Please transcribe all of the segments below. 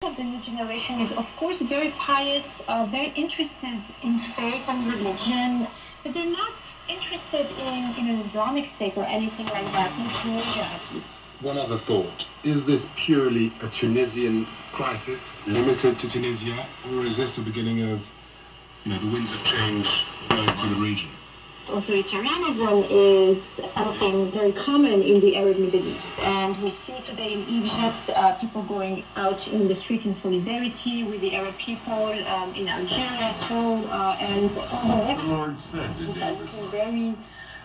Of the new generation is, of course, very pious, very interested in faith and religion, but they're not interested in an Islamic state or anything like that, in Tunisia at least. One other thought. Is this purely a Tunisian crisis, limited to Tunisia, or is this the beginning of, the winds of change going through the region? Authoritarianism is something very common in the Arab Middle East, and we see today in Egypt people going out in the street in solidarity with the Arab people, in Algeria too, and looking very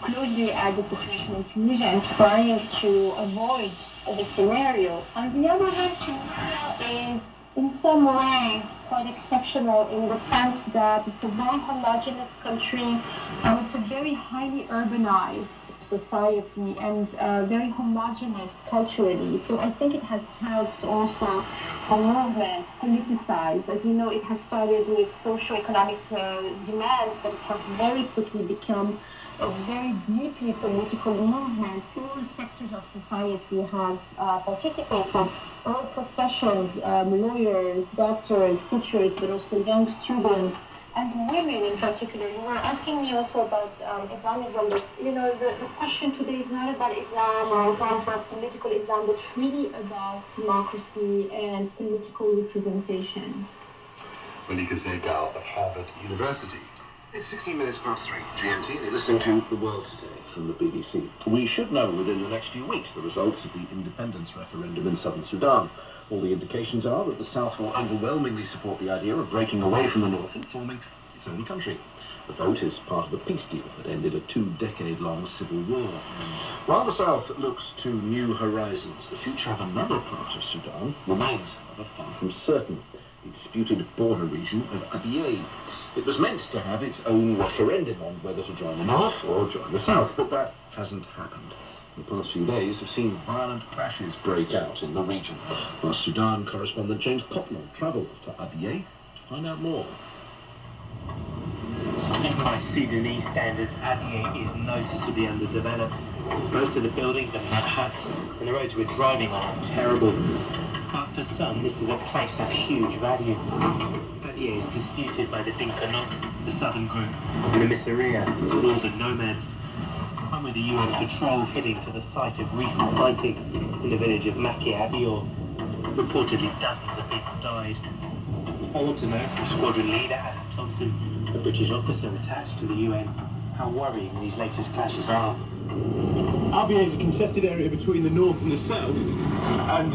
closely at the situation in Tunisia and trying to avoid the scenario. On the other hand, Tunisia is in some way quite exceptional in the sense that it's a very homogeneous country and it's a very highly urbanized society and very homogeneous culturally. So I think it has helped also the movement politicize. As you know, it has started with socio-economic demands, but it has very quickly become a very deeply political movement. All sectors of society have participated. All professions, lawyers, doctors, teachers, but also young students and women in particular. You were asking me also about Islamism, but the question today is not about Islam or about political Islam, but really about democracy and political representation. Malika Zegal of Harvard University. It's 16 minutes past 3 GMT. You're listening to The World Today from the BBC. We should know within the next few weeks the results of the independence referendum in southern Sudan. All the indications are that the South will overwhelmingly support the idea of breaking away from the North and forming its own country. The vote is part of the peace deal that ended a 2-decade-long civil war. While the South looks to new horizons, the future of another part of Sudan remains, however, far from certain. The disputed border region of Abyei. It was meant to have its own referendum on whether to join the North or join the South, but that hasn't happened. The past few days have seen violent clashes break out in the region. Our Sudan correspondent James Cotnell travelled to Abyei to find out more. By Sudanese standards, Abyei is noticeably underdeveloped. Most of the buildings are mud huts, and the roads we're driving on are terrible. But for some, this is a place of huge value. Abyei is disputed by the Dinkanot, the southern group, and the Missouriya, the northern nomads. I'm with the UN patrol heading to the site of recent fighting in the village of Maki Abior. Reportedly dozens of people died. I want to know from squadron leader Adam Thompson, a British officer attached to the UN, how worrying these latest clashes are. Abyei is a contested area between the north and the south, and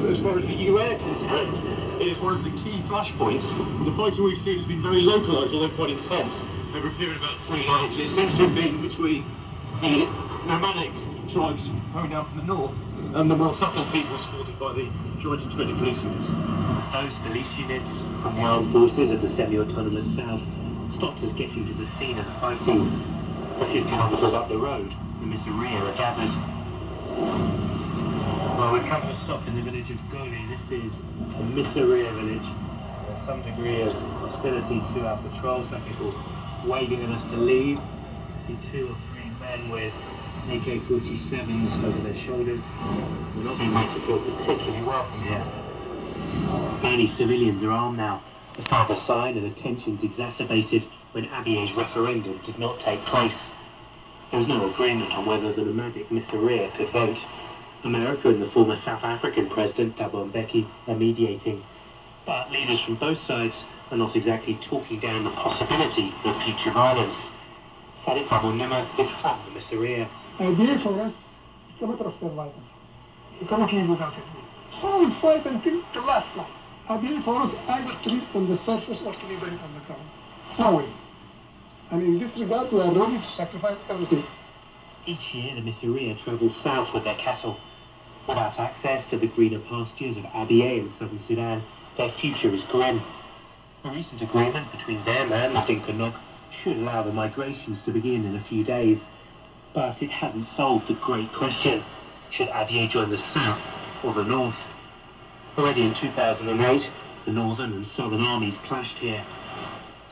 as far as the UN are concerned, it is one of the key flashpoints. The fighting we've seen has been very localised, although quite intense, over a period of about 3 months. It seems to have been between the nomadic tribes coming down from the north and the more subtle people supported by the joint integrated police units. Those police units from the armed forces of the semi-autonomous south stopped us getting to the scene of the fighting. A few kilometres up the road, the Missouriya are gathered. Well, we've come to a stop in the village of Goli. This is a Missouriya village. There's some degree of hostility to our patrol, so people waving at us to leave. I see 2 or 3 men with AK-47s over their shoulders. We're not being made to feel particularly welcome here. Many civilians are armed now. A further sign of the tensions exacerbated when Abyei's referendum did not take place. There was no agreement on whether the nomadic Missouriya could vote. America and the former South African President Thabo Mbeki are mediating. But leaders from both sides are not exactly talking down the possibility of future violence. Sadiq Abu Nima is from the Missouriya. Idea for us is a matter of survival. You cannot live without it. So we fight until the last life. Idea for us either to live on the surface or to be buried on the ground. No way. And in this regard, we are ready to sacrifice everything. Each year, the Missouriya travel south with their cattle. Without access to the greener pastures of Abyei in southern Sudan, their future is grim. A recent agreement between them and the Dinkanot should allow the migrations to begin in a few days. But it hasn't solved the great question. Should Abyei join the south or the north? Already in 2008, the northern and southern armies clashed here.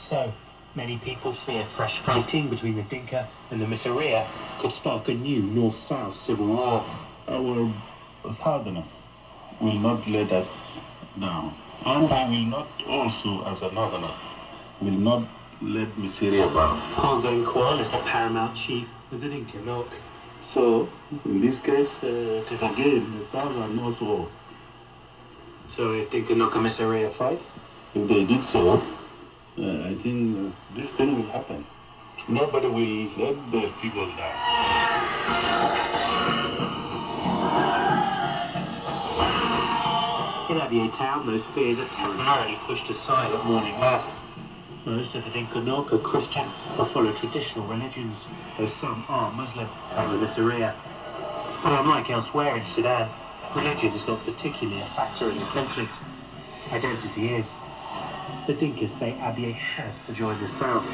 So, many people fear fresh fighting between the Dinka and the Missouriya could spark a new north-south civil war. Our partner will not let us down. And I will not also, as a northerners, will not let misery abound. Hongo Nkwal is the paramount chief of the Dinka Nok. So, in this case, it is again the South and North war. So if Dinka Nok and Miseria fight? If they did so, I think this thing will happen. Nobody will let the people die. In Abyei town, those fears are temporarily pushed aside at morning mass. Most of the Dinka Nok are Christians or follow traditional religions, though some are Muslim, like the Miseria. But unlike elsewhere in Sudan, religion is not particularly a factor in the conflict. Identity is. The Dinkas say Abyei has to join the South.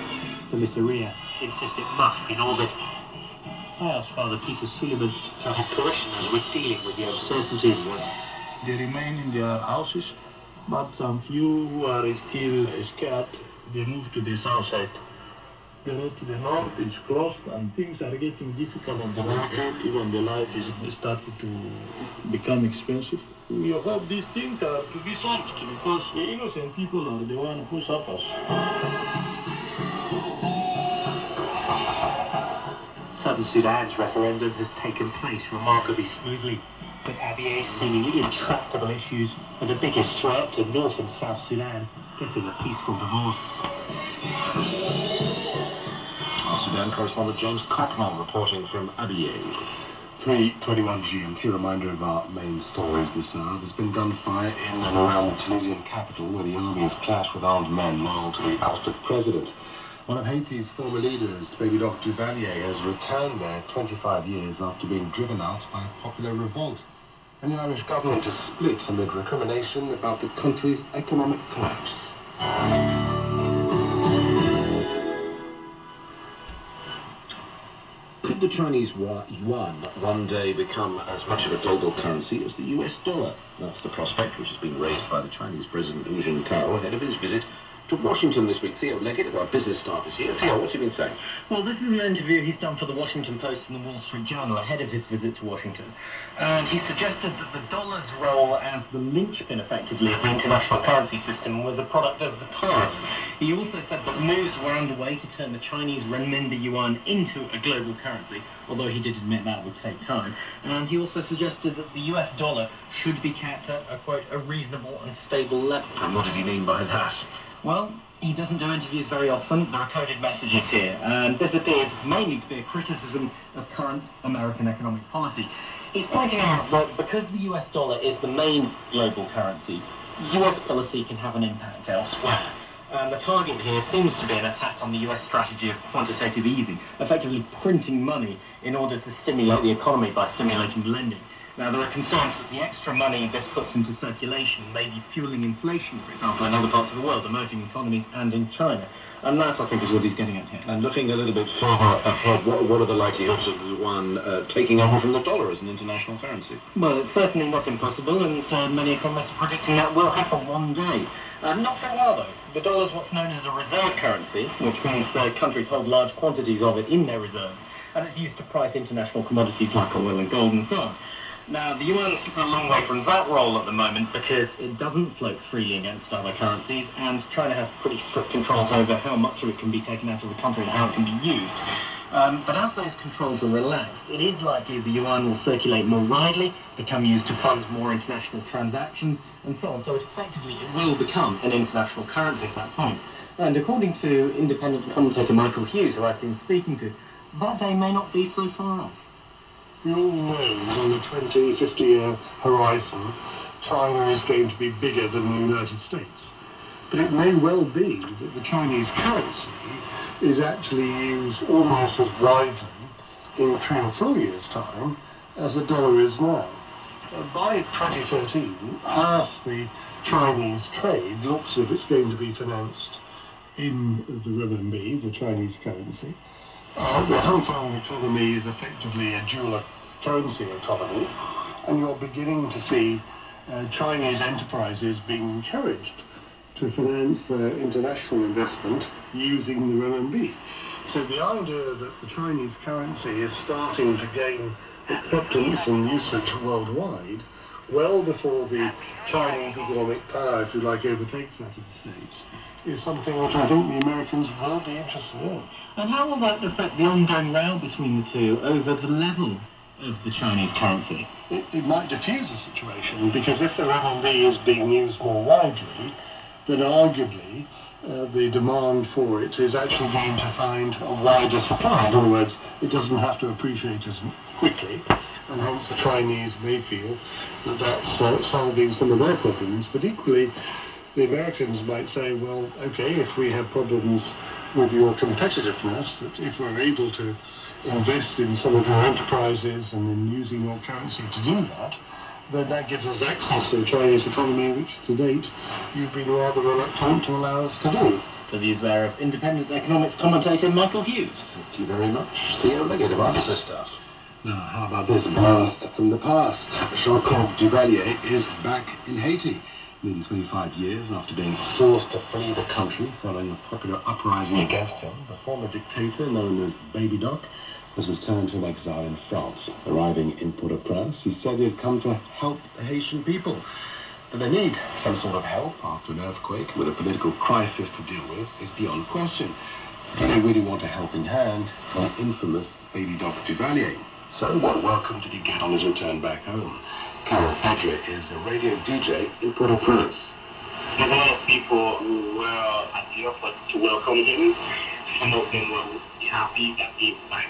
The Miseria insist it must be Northern. I asked Father Peter Suleiman how his parishioners were dealing with the uncertainty in one. They remain in their houses, but some few who are still scared, they move to the south side. The road to the north is closed and things are getting difficult on the market. Even the life is starting to become expensive. We hope these things are to be solved because the innocent people are the ones who suffer. Southern Sudan's referendum has taken place remarkably smoothly, but Abyei's seemingly intractable issues are the biggest threat to North and South Sudan getting a peaceful divorce. Our Sudan correspondent James Cocknell reporting from Abyei. 3:21 GMT, reminder of our main stories this hour. There's been gunfire in and around the Tunisian capital where the army has clashed with armed men loyal to the ousted president. One of Haiti's former leaders, Baby Doc Duvalier, has returned there 25 years after being driven out by a popular revolt. And the Irish government is split amid recrimination about the country's economic collapse. Could the Chinese yuan one day become as much of a global currency as the US dollar? That's the prospect which has been raised by the Chinese President Hu Jintao ahead of his visit to Washington this week. Theo Leggett of our business staff is here. Theo, what's he been saying? Well, this is an interview he's done for the Washington Post and the Wall Street Journal ahead of his visit to Washington. And he suggested that the dollar's role as the linchpin, effectively, of the international currency system was a product of the time. He also said that moves were underway to turn the Chinese renminbi yuan into a global currency, although he did admit that would take time. And he also suggested that the US dollar should be kept at a, quote, a reasonable and stable level. And what did he mean by that? Well, he doesn't do interviews very often. There are coded messages here, and this appears mainly to be a criticism of current American economic policy. He's pointing out that because the US dollar is the main global currency, US policy can have an impact elsewhere. And the target here seems to be an attack on the US strategy of quantitative easing, effectively printing money in order to stimulate the economy by stimulating lending. Now, there are concerns that the extra money this puts into circulation may be fueling inflation, for example, in other parts of the world, emerging economies, and in China. And that, I think, is what he's getting at here. And looking a little bit further ahead, what are the likelihoods of the yuan taking over from the dollar as an international currency? Well, it's certainly not impossible, and many economists are predicting that will happen one day. Not for a while, though. The dollar is what's known as a reserve currency, which means countries hold large quantities of it in their reserves, and it's used to price international commodities like oil and gold and so on. Now, the yuan is a long way from that role at the moment because it doesn't float freely against other currencies, and China has pretty strict controls over how much of it can be taken out of the country and how it can be used. But as those controls are relaxed, it is likely the yuan will circulate more widely, become used to fund more international transactions, and so on. So effectively, it will become an international currency at that point. And according to independent commentator Michael Hughes, who I've been speaking to, that day may not be so far off. We all know that on the 20, 50-year horizon, China is going to be bigger than the United States. But it may well be that the Chinese currency is actually used almost as widely in 3 or 4 years' time as the dollar is now. By 2013, half the Chinese trade looks as if it's going to be financed in the renminbi, the Chinese currency. The Hong Kong economy is effectively a dual currency economy, and you're beginning to see Chinese enterprises being encouraged to finance international investment using the renminbi. So the idea that the Chinese currency is starting to gain acceptance and usage worldwide well before the Chinese economic power, if you like, overtakes that of the States, is something which I think the Americans will be interested in. And how will that affect the ongoing row between the two over the level of the Chinese currency? It might diffuse the situation, because if the RMB is being used more widely, then arguably the demand for it is actually going to find a wider supply. In other words, it doesn't have to appreciate as quickly, and hence the Chinese may feel that that's solving some of their problems. But equally, the Americans might say, well, okay, if we have problems with your competitiveness, that if we're able to invest in some of your enterprises and in using your currency to do that, then that gives us access to the Chinese economy, which to date you've been rather reluctant to allow us to do. The views there of independent economics commentator Michael Hughes. Thank you very much. Theo Leggett of our sister. Now, how about this blast from the past? Jean-Claude Duvalier is back in Haiti. Nearly 25 years after being forced to flee the country following a popular uprising against him, the former dictator, known as Baby Doc, has returned from exile in France. Arriving in Port-au-Prince, he said he had come to help the Haitian people. But they need some sort of help after an earthquake with a political crisis to deal with is beyond question. Do they really want a helping hand from infamous Baby Doc Duvalier? So what welcome did he get on his return back home? Carol Padre is a radio DJ in Port-au-Prince. There's a lot of people who were at the airport to welcome him. Some of them were happy that he's back.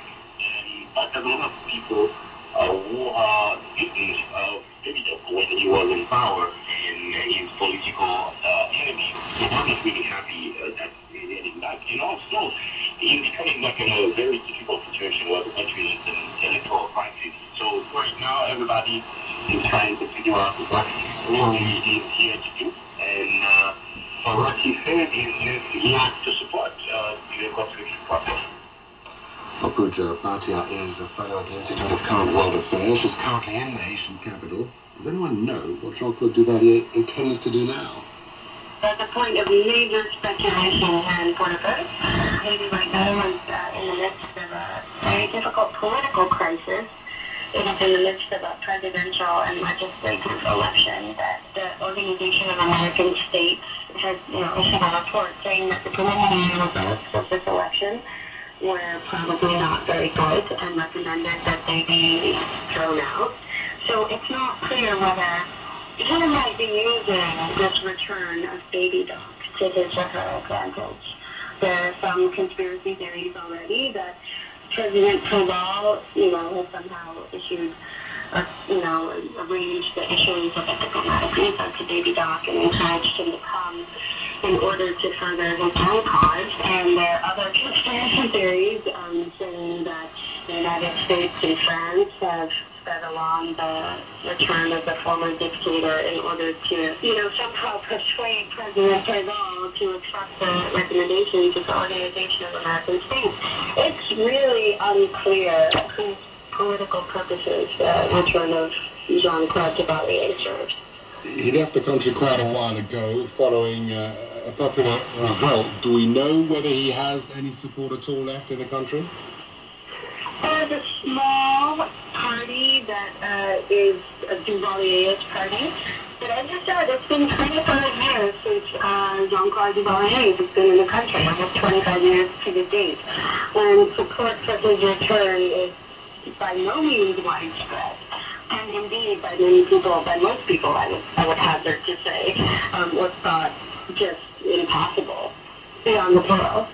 But there's a lot of people who are victims of Baby Doc when he was in power and his political enemies. They weren't really happy that he had him back. And also, he's becoming like in a very difficult situation where the country is in electoral crisis. So right now, everybody is trying to figure out what really he is here to do. And what he said is he has to support the constitution process. Apuja Bhatia is a fellow at the Institute of Current World Affairs. She's currently in the Haitian capital. Does anyone know what Jean-Claude Duvalier intends to do now? At the point of major speculation here in Port-au-Prince, Haiti right now is in the midst of a very difficult political crisis. It is in the midst of a presidential and legislative election that the Organization of American States has issued a report saying that the preliminary results of this election were probably not very good and recommended that they be thrown out. So it's not clear whether he might be using this return of Baby Doc to his or her advantage. There are some conspiracy theories already that President Preval, has somehow issued, arranged the issuance of a diplomatic visa to Baby Doc and encouraged him to come in order to further his own cause. And there are other conspiracy theories saying that the United States and France have sped along the return of the former dictator in order to, somehow persuade President Preval to accept the recommendations of the Organization of American States. It's really unclear whose political purposes the return of Jean-Claude Duvalier serves. He left the country quite a while ago following a popular revolt. Do we know whether he has any support at all left in the country? There's a small party that is a Duvalier's party. But as I said, it's been 25 years since Jean-Claude Duvalier has been in the country, almost 25 years to the date. And support for his return is by no means widespread. And indeed, by many people, by most people, I would hazard to say, was thought just impossible beyond the pale.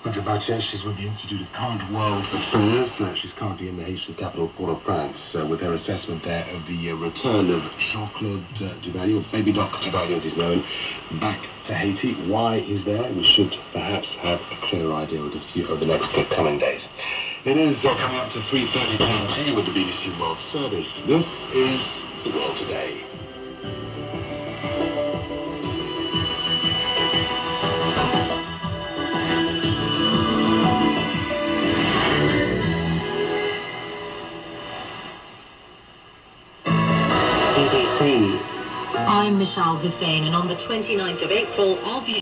Apuja Bhatia, she's with the Institute of Current World Affairs. She's currently in the Haitian capital, Port-au-Prince, with her assessment there of the return of Jean-Claude Duvalier, or Baby Doc Duvalier as he's known, back to Haiti. Why he's there, we should perhaps have a clearer idea over the next coming days. It is coming up to 3:30 GMT with the BBC World Service. This is The World Today. I'm Michelle Hussein, and on the 29th of April, I'll be